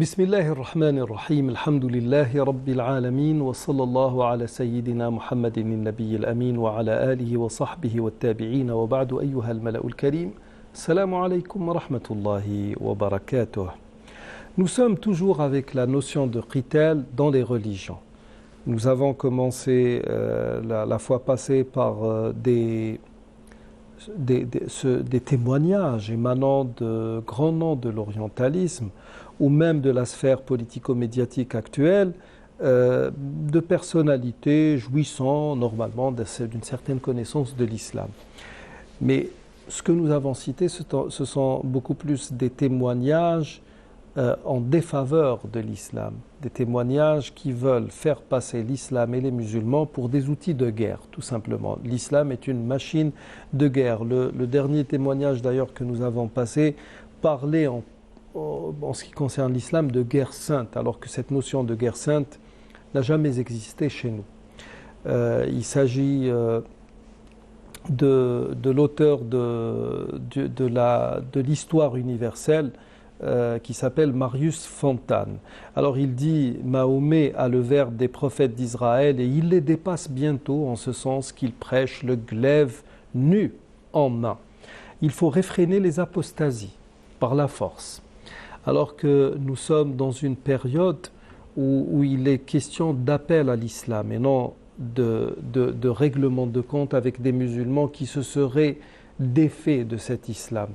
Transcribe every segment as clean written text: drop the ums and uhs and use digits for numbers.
بسم الله الرحمن الرحيم الحمد لله رب العالمين وصلى الله على سيدنا محمد النبي الأمين وعلى آله وصحبه والتابعين وبعد أيها الملأ الكريم السلام عليكم ورحمة الله وبركاته. Nous sommes toujours avec la notion de qital dans les religions. Nous avons commencé la fois passée par des témoignages émanant de grands noms de l'orientalisme ou même de la sphère politico-médiatique actuelle, de personnalités jouissant normalement d'une certaine connaissance de l'islam. Mais ce que nous avons cité, ce sont beaucoup plus des témoignages en défaveur de l'islam, des témoignages qui veulent faire passer l'islam et les musulmans pour des outils de guerre, tout simplement. L'islam est une machine de guerre. Le dernier témoignage d'ailleurs que nous avons passé parlait en ce qui concerne l'islam de guerre sainte, alors que cette notion de guerre sainte n'a jamais existé chez nous. Il s'agit de l'auteur de l'histoire universelle qui s'appelle Marius Fontane. Alors il dit Mahomet a le verbe des prophètes d'Israël et il les dépasse bientôt en ce sens qu'il prêche le glaive nu en main. Il faut réfréner les apostasies par la force. Alors que nous sommes dans une période où il est question d'appel à l'islam et non de règlement de compte avec des musulmans qui se seraient défaits de cet islam.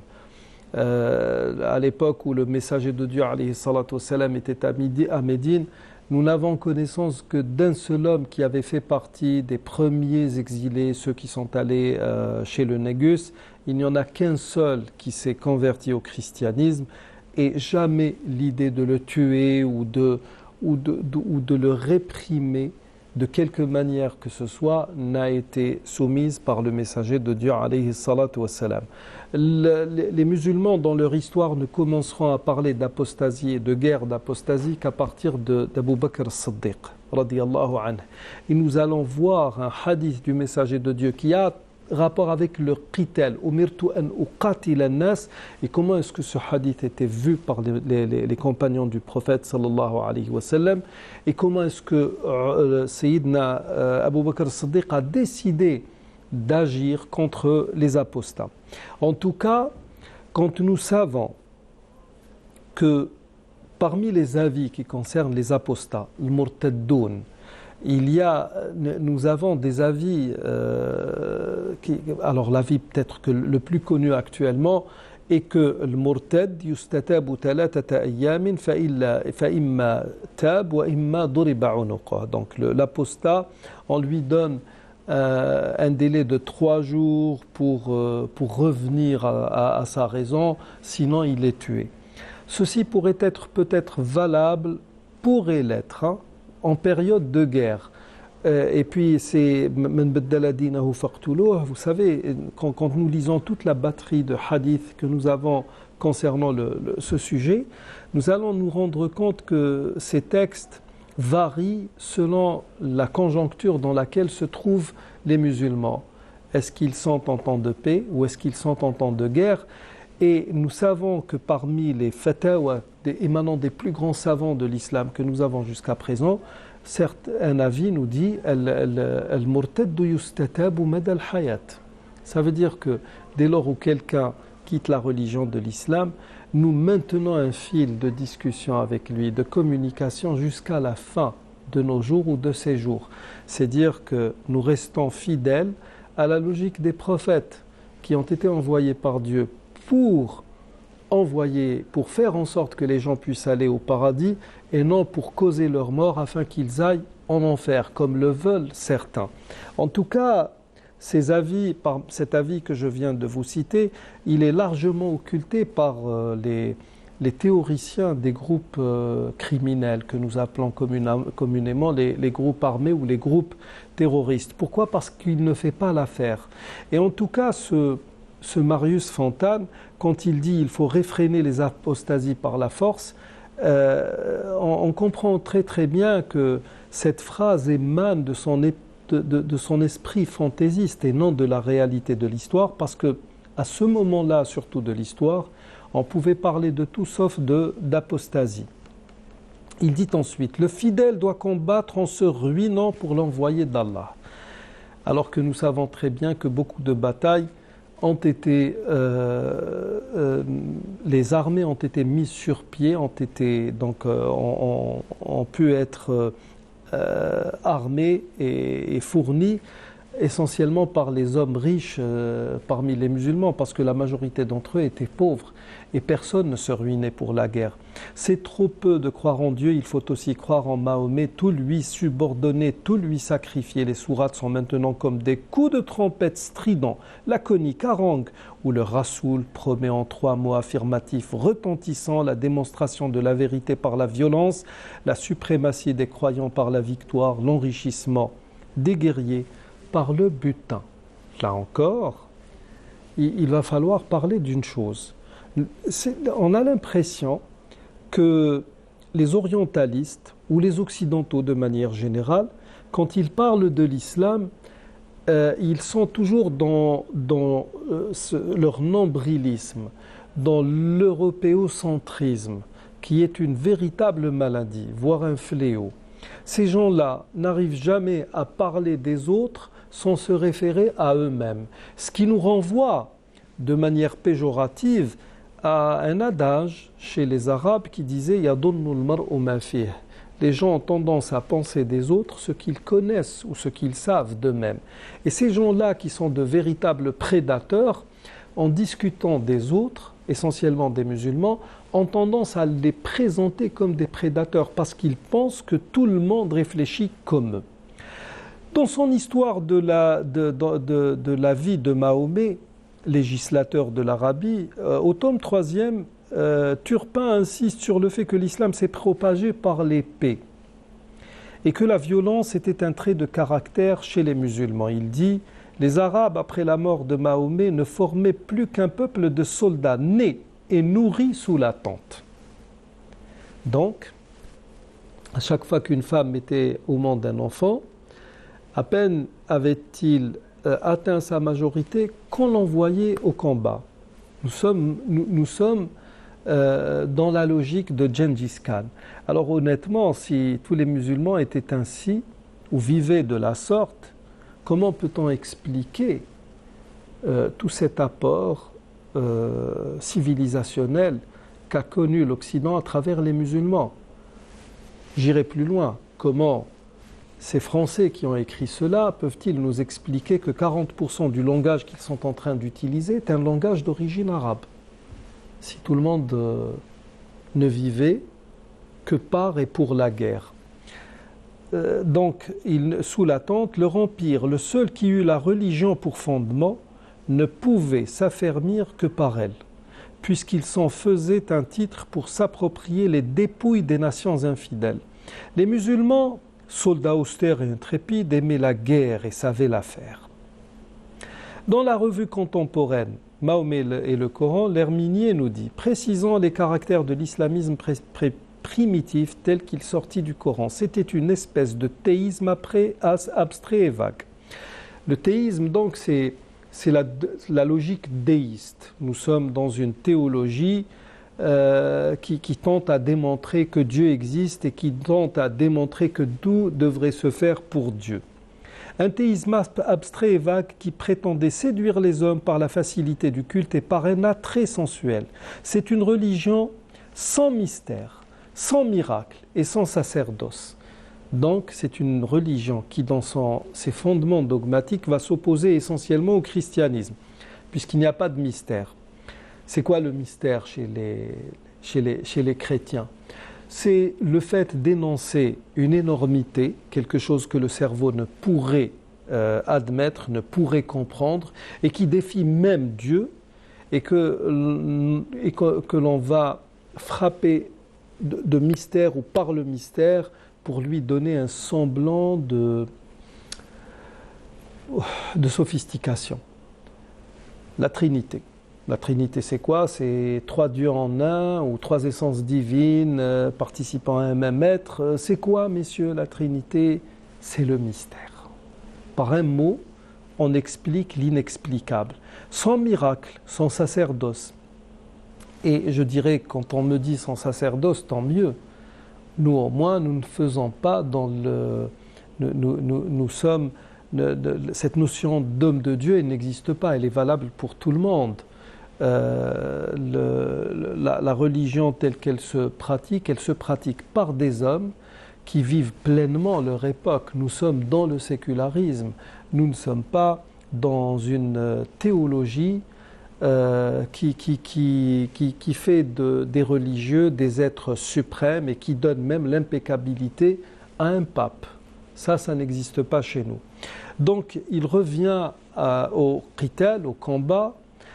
À l'époque où le messager de Dieu alayhi salatu wassalam, était à Médine, nous n'avons connaissance que d'un seul homme qui avait fait partie des premiers exilés, ceux qui sont allés chez le Négus. Il n'y en a qu'un seul qui s'est converti au christianisme. Et jamais l'idée de le tuer ou de le réprimer de quelque manière que ce soit n'a été soumise par le messager de Dieu alayhi salatu wassalam. Les musulmans dans leur histoire ne commenceront à parler d'apostasie et de guerre d'apostasie qu'à partir d'Abu Bakr as-Siddiq radiyallahu anhu. Et nous allons voir un hadith du messager de Dieu qui a rapport avec le qital, umirtu an uqatila an-nas, et comment est-ce que ce hadith était vu par les compagnons du prophète sallallahu alayhi wa sallam, et comment est-ce que Sayyidina Abu Bakr as-Siddiq a décidé d'agir contre les apostats. En tout cas, quand nous savons que parmi les avis qui concernent les apostats, le murtaddoun, nous avons des avis, alors l'avis peut-être que le plus connu actuellement est que le murtad yustatabu thalathata ayyamin fa imma tab wa imma duriba unuqah. Donc l'apostat, on lui donne un délai de 3 jours pour revenir à sa raison, sinon il est tué. Ceci pourrait être peut-être valable, pourrait l'être, en période de guerre. Et puis c'est vous savez, quand nous lisons toute la batterie de hadiths que nous avons concernant ce sujet, nous allons nous rendre compte que ces textes varient selon la conjoncture dans laquelle se trouvent les musulmans. Est-ce qu'ils sont en temps de paix ou est-ce qu'ils sont en temps de guerre? Et nous savons que parmi les fatawa émanant des plus grands savants de l'islam que nous avons jusqu'à présent, certes, un avis nous dit al-murtaddu yustatabu mada al-hayat. Ça veut dire que dès lors où quelqu'un quitte la religion de l'islam, nous maintenons un fil de discussion avec lui, de communication jusqu'à la fin de nos jours ou de ses jours. C'est dire que nous restons fidèles à la logique des prophètes qui ont été envoyés par Dieu pour faire en sorte que les gens puissent aller au paradis et non pour causer leur mort afin qu'ils aillent en enfer, comme le veulent certains. En tout cas, cet avis que je viens de vous citer, il est largement occulté par les théoriciens des groupes criminels que nous appelons communément les groupes armés ou les groupes terroristes. Pourquoi? Parce qu'il ne fait pas l'affaire. Et en tout cas, ce Marius Fontane, quand il dit qu'il faut réfréner les apostasies par la force, on comprend très très bien que cette phrase émane de son esprit fantaisiste et non de la réalité de l'histoire, parce que à ce moment-là, surtout de l'histoire, on pouvait parler de tout sauf d'apostasie. Il dit ensuite, le fidèle doit combattre en se ruinant pour l'envoyé d'Allah. Alors que nous savons très bien que beaucoup de batailles ont été, les armées ont été mises sur pied, ont pu être armées et fournies essentiellement par les hommes riches parmi les musulmans, parce que la majorité d'entre eux étaient pauvres et personne ne se ruinait pour la guerre. C'est trop peu de croire en Dieu, il faut aussi croire en Mahomet, tout lui subordonner, tout lui sacrifier. Les sourates sont maintenant comme des coups de trompette stridents, laconiques, harangues, où le Rasoul promet en 3 mots affirmatifs retentissants la démonstration de la vérité par la violence, la suprématie des croyants par la victoire, l'enrichissement des guerriers par le butin. Là encore, il va falloir parler d'une chose. On a l'impression que les orientalistes ou les occidentaux de manière générale, quand ils parlent de l'islam, ils sont toujours dans leur nombrilisme, dans l'européocentrisme, qui est une véritable maladie, voire un fléau. Ces gens-là n'arrivent jamais à parler des autres sans se référer à eux-mêmes. Ce qui nous renvoie de manière péjorative à un adage chez les Arabes qui disait « Yadunnu al-mar'u ma fihi ». Les gens ont tendance à penser des autres ce qu'ils connaissent ou ce qu'ils savent d'eux-mêmes. Et ces gens-là qui sont de véritables prédateurs, en discutant des autres, essentiellement des musulmans, ont tendance à les présenter comme des prédateurs parce qu'ils pensent que tout le monde réfléchit comme eux. Dans son histoire de la vie de Mahomet, législateur de l'Arabie, au tome 3e, Turpin insiste sur le fait que l'islam s'est propagé par l'épée et que la violence était un trait de caractère chez les musulmans. Il dit « Les Arabes, après la mort de Mahomet, ne formaient plus qu'un peuple de soldats nés et nourris sous la tente. » Donc, à chaque fois qu'une femme mettait au monde un enfant, à peine avait-il atteint sa majorité qu'on l'envoyait au combat. Nous sommes dans la logique de Gengis Khan. Alors honnêtement, si tous les musulmans étaient ainsi, ou vivaient de la sorte, comment peut-on expliquer tout cet apport civilisationnel qu'a connu l'Occident à travers les musulmans? J'irai plus loin. Comment ces Français qui ont écrit cela peuvent-ils nous expliquer que 40% du langage qu'ils sont en train d'utiliser est un langage d'origine arabe? Si tout le monde ne vivait que par et pour la guerre. Donc, sous l'attente, leur empire, le seul qui eut la religion pour fondement, ne pouvait s'affermir que par elle, puisqu'il s'en faisait un titre pour s'approprier les dépouilles des nations infidèles. Les musulmans, soldats austères et intrépides, aimaient la guerre et savaient la faire. Dans la revue contemporaine, Mahomet et le Coran, l'Herminier nous dit, précisant les caractères de l'islamisme primitif tel qu'il sortit du Coran, c'était une espèce de théisme abstrait et vague. Le théisme, donc, c'est la logique déiste. Nous sommes dans une théologie qui tente à démontrer que Dieu existe et qui tente à démontrer que tout devrait se faire pour Dieu. Un théisme abstrait et vague qui prétendait séduire les hommes par la facilité du culte et par un attrait sensuel. C'est une religion sans mystère, sans miracle et sans sacerdoce. Donc c'est une religion qui, dans ses fondements dogmatiques, va s'opposer essentiellement au christianisme, puisqu'il n'y a pas de mystère. C'est quoi le mystère chez les chrétiens? C'est le fait d'énoncer une énormité, quelque chose que le cerveau ne pourrait admettre, ne pourrait comprendre, et qui défie même Dieu, et que l'on va frapper de mystère ou par le mystère pour lui donner un semblant de sophistication. La Trinité. La Trinité, c'est quoi? C'est 3 dieux en un, ou 3 essences divines participant à un même être. C'est quoi, messieurs, la Trinité? C'est le mystère. Par un mot, on explique l'inexplicable. Sans miracle, sans sacerdoce. Et je dirais, quand on me dit sans sacerdoce, tant mieux. Nous, au moins, nous ne faisons pas dans nous sommes. Cette notion d'homme de Dieu, elle n'existe pas, elle est valable pour tout le monde. La religion telle qu'elle se pratique, elle se pratique par des hommes qui vivent pleinement leur époque. Nous sommes dans le sécularisme, nous ne sommes pas dans une théologie qui fait des religieux des êtres suprêmes et qui donne même l'impeccabilité à un pape. Ça n'existe pas chez nous. Donc, il revient au qital, au combat.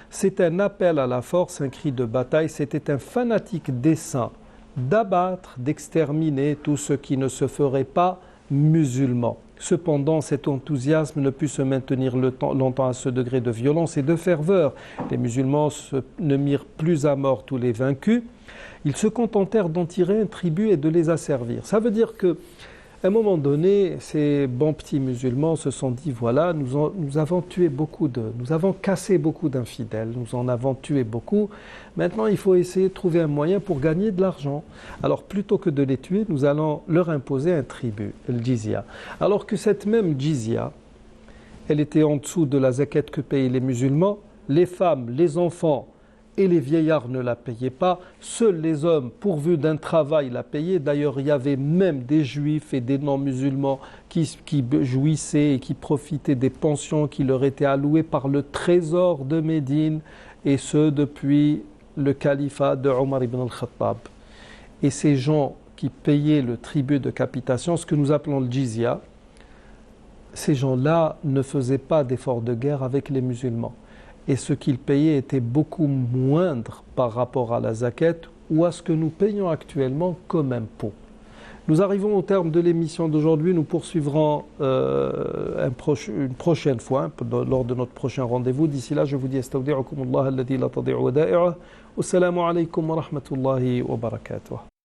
C'est un appel à la force, un cri de bataille. C'était un fanatique dessein d'abattre, d'exterminer tout ce qui ne se ferait pas musulman. Cependant, cet enthousiasme ne put se maintenir longtemps à ce degré de violence et de ferveur. Les musulmans ne mirent plus à mort tous les vaincus. Ils se contentèrent d'en tirer un tribut et de les asservir. Ça veut dire que à un moment donné, ces bons petits musulmans se sont dit, voilà, nous avons cassé beaucoup d'infidèles, nous en avons tué beaucoup. Maintenant, il faut essayer de trouver un moyen pour gagner de l'argent. Alors, plutôt que de les tuer, nous allons leur imposer un tribut, le jizya. Alors que cette même jizya, elle était en dessous de la zakat que payaient les musulmans, les femmes, les enfants et les vieillards ne la payaient pas, seuls les hommes pourvus d'un travail la payaient. D'ailleurs, il y avait même des juifs et des non-musulmans qui jouissaient et qui profitaient des pensions qui leur étaient allouées par le trésor de Médine, et ce depuis le califat de Omar ibn al-Khattab. Et ces gens qui payaient le tribut de capitation, ce que nous appelons le jizya, ces gens-là ne faisaient pas d'efforts de guerre avec les musulmans. Et ce qu'ils payaient était beaucoup moindre par rapport à la zakat ou à ce que nous payons actuellement comme impôt. Nous arrivons au terme de l'émission d'aujourd'hui. Nous poursuivrons une prochaine fois, lors de notre prochain rendez-vous. D'ici là, je vous dis astawdi'ukumullah alladhi la tadi'u wada'i'ah. Wassalamu alaykum wa rahmatullahi wa barakatuh.